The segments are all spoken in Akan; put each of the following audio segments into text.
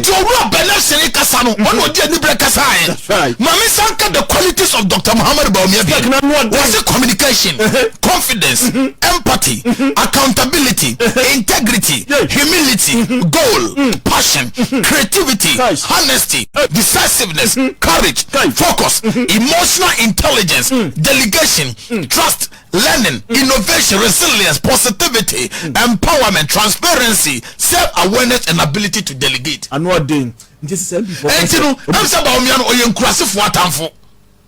Enti owu benefit kasa no ono di ani bre kasa right. Mami sanka the qualities of Dr. Muhammad Bawumia was communication, confidence, empathy, accountability, integrity, humility, goal, passion, creativity, honesty, decisiveness, courage, focus, emotional intelligence, delegation, trust, learning, innovation, resilience, positivity, empowerment, transparency, self-awareness, and ability to delegate. And what doing? This is before. I'm saying Bawumia no oyen kurase fo atamfo.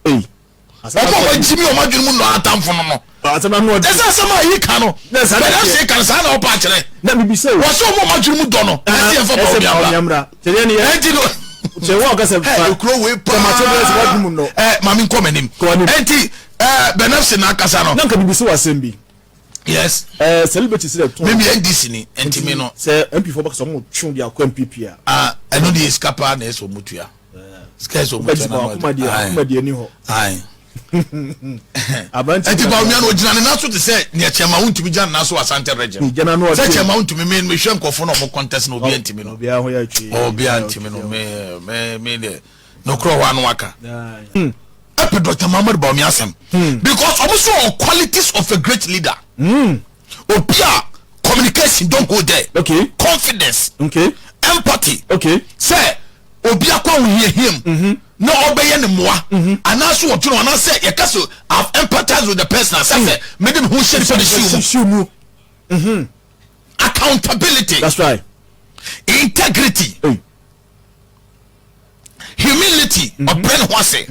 Omo wa jimi o madwun mu no atamfo no. Asama no. Esa sama yi ka no. But I say kan sa na opa kire. Na bibi say. Wo so omo madwun mu do no. Ese fo Bawumia. Tere ne ya. Enti no. Che wo ka se fa. Kro we pa. Ma so be se wadwun mu no. Mami nko manim. Enti benefit na kasa no. Na nka bibi say wasembi. Yes. Celebrity say to. Maybe NDC ni enti me no. Say MP for back so mo twun dia kwa MPP a. Eno di escapa na eso mutua. Scarce mutua na. Kuma dia ni ho. Ai. Abanti. Enti Bawumia no gina na so te say ne chema wuntumi gina na so Asante region. Gina no. Say chema wuntumi me hwe nkofo no mo contest no obi antimi no. Obi a ho ya twi. Obi antimi no me de no kro ho anu aka. Dr. Muhammad Bawumia asem because also qualities of a great leader. Opia communication don't go there. Okay. Confidence. Okay. Empathy. Okay. Say Obia kwa hear him. No obey any more. And also what you know, and I say I've empathized with the person. I say made him who share for the shoe. Accountability. That's right. Integrity. Humility. Open wase.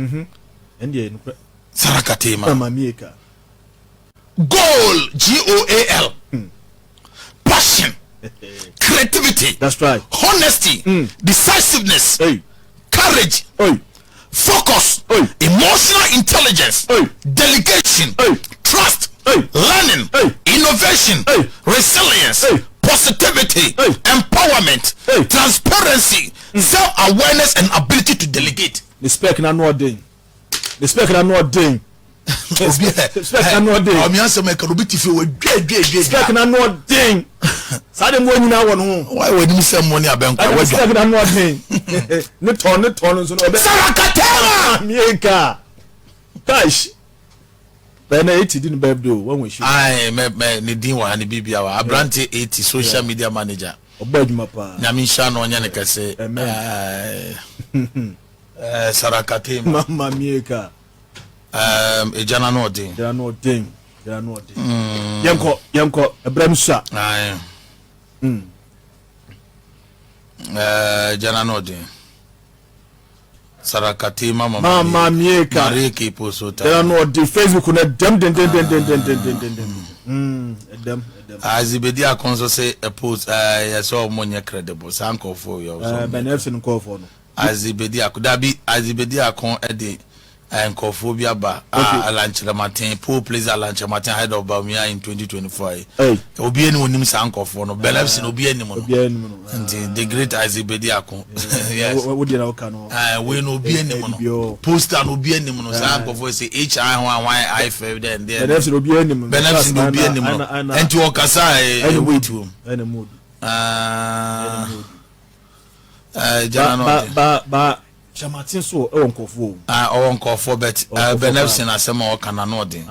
Sarakatema. Goal, GOAL. Passion, creativity. That's right. Honesty, decisiveness, courage, focus, emotional intelligence, delegation, trust, learning, innovation, resilience, positivity, empowerment, transparency, self-awareness, and ability to delegate. The spec na no ding. The spec na no ding. Spec na no ding. I'm answer me can be tifu we dwe. Spec na no ding. Sa dem wo nyina won ho. Why we nim say money abenko we. Spec na no ding. Ne ton so no be. Sarakatema mieka. Gosh. Then 80 didn't birthday when we shoot. Ai me ne din wa ne bibia wa Abrante 80 social media manager. Obadwuma pa. Nyame sha no nya ne kase. Sarakatema mama mieka. Ejana no din. They are not ding. Yanko Abraham Sha. Ai. Jana no din. Sarakatema mama mieka. Mareke posota. They are not the Facebook na dem. Dem. Azibedi akonso say a post yes all money credible sanko for you so benefit call for no azibedi akudabi azibedi akon e de nkofo bi aba alanchira matin pool plays alanchira matin head of Bawumia in 2024 obi eni onim sankofo no benefit obi eni mo the great azibedi akon yes we dey na no we no obi eni mo no poster no obi eni mo no sankofo say HI1YI5 then benefit obi eni mo benefit obi eni mo enti okasa wait to any mood ba chamatin so e won kofo won kofo bet benefit na sema o kana no den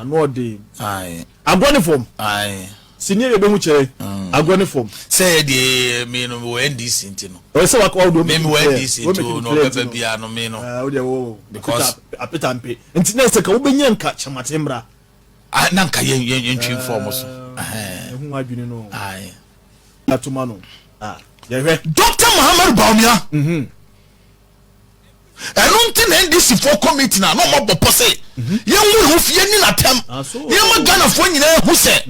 ai agoni form senior be mu chere agoni form say the me no NDC ntino o say wa do me NDC to no bebe bia no me no o de wo because apetampe nti na se ka wo benya nka chamatin bra na nka yen twin form so hu adwini no ai atuma no Dr. Muhammad Bawumia enunti na NDC for committee na no mo bopo say yenwu hu fie ni na tem yema Ghana fo nyina hu se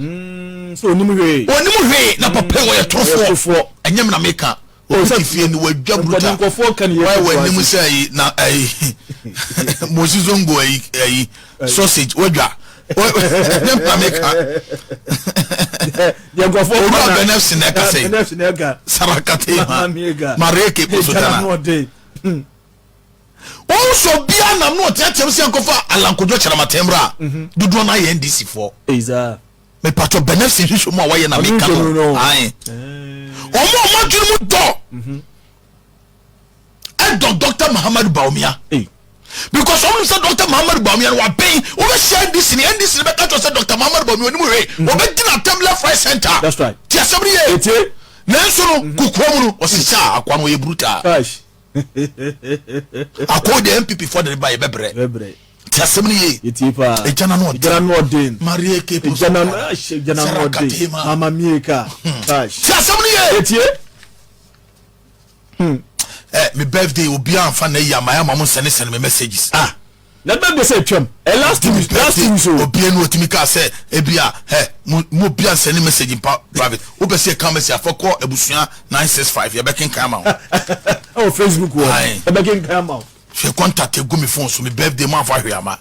so onimu hwe na papa wo ye tofo enyem na meka o se fie ni wadwa bruta why we nim say na mosizongo ai sausage wadwa nem na meka ya go for benefit na ka say Sarakatema mareke posotana also bia na no tiatem se nkofa alankojo cheramatembra dudu na ye NDC for eza me pato benefit hwehwe mo awaye na meka no ai omo madwiri mu do head of Dr. Muhammad Bawumia. Because someone said Dr. Muhammad Bawumia was paying over share this in this in the said Dr. Muhammad Bawumia over dinner Temple Fry Center. That's right. Tia somebody here. Nanso kukuomu osisa akwano ye brutal. Akọ the MPP for the buy bebre. Tia somebody here. Itipa. Ejana no den. Marie K. Ejana no den. Mama Mieka. Tia somebody here. My birthday will be on fan ya my mama send me messages. Na be say twem. Last two so obi enu otimika say ebia mo bia send message in private. Wo be say come message for call ebusua 965 ye be ken come out. Oh Facebook wo. E be ken come out. She contact go me phone so my birthday man for hwiama.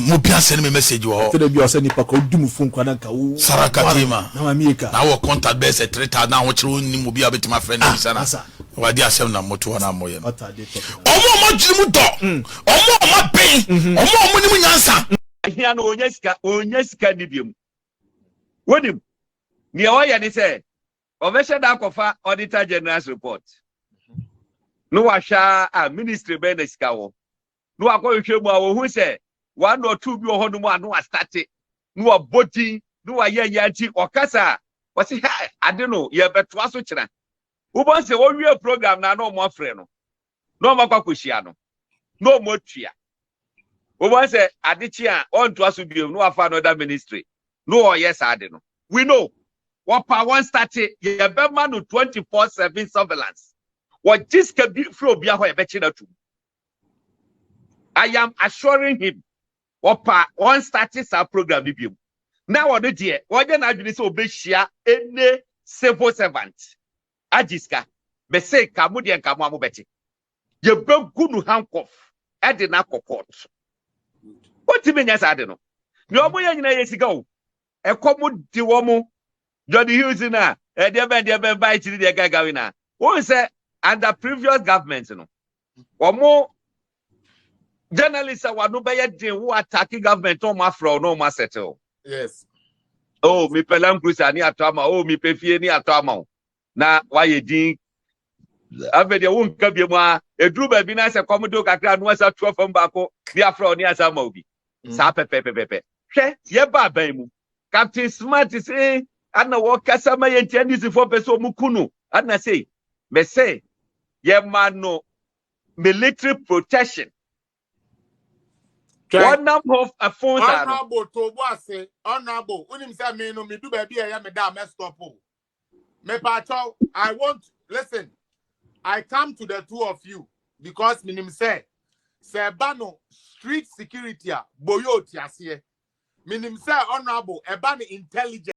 Mo bia send me message wo. Tell be send nipa ko dum phone kwa na ka wo. Saraka tema. Na ma mieka. Na wo contact be say 3000 na wo kire ni mo bia betima friend ni sana. Wadi asem na moto na moye. Omo jirimu do. Omo pay. Omo ni mu nyansa. Ahia no onye sika ni biem. Wonim. Ni o ya ni say obesha da kofa auditor general's report. No wa hwa a ministry be na sika wo. No akọhwe mu a wo hu say 1 or 2 bi o hono mu a no wa start. No wa boti, no wa ye yanti okasa. Wasi ha ade no ye beto aso kira. Ubon se wo wie program na no mo afre no. No mo kwakohia no. No mo tua. Ubon se adechi a on to aso biom no afa another ministry. No yes ade no. We know. What pa one start ye be ma no 24/7 surveillance. What jiska bi fro bia ho ye be chi na tu. I am assuring him what pa one start sa program bi biom. Now what the dear, what then I do so obehia any civil servant. Ajiska be say kamudi en kamu amubeti ye begu nu handcuff e de na court what me nya sa de no me omo ye nyina ye sika o e komu di wo mu Johnny Hughes na e de ben buy chiri de gaga na won say under previous government no omo journalists wa no be ye din who attack government on ma fro no ma settle. Yes. Oh mi pelam cruise ni atama, oh mi pefie ni atama. Na waye din abede won ka biemu a eduru ba bi na se komodo kakra no asa tuo fam ba ko bi afro ni asa ma obi sa pepe hwe ye ba ban mu Captain Smart say ana wo kasa ma ye ntia ndisi fo peso mu kunu ana say me say ye mano military protection one number of phones are honorable to boase honorable unim say me no me do ba bi e ya me da me stop o. Me pacho, I want, listen, I come to the two of you because minim say bano street security boyo tiasie. Minim say honorable, ebani intelligence.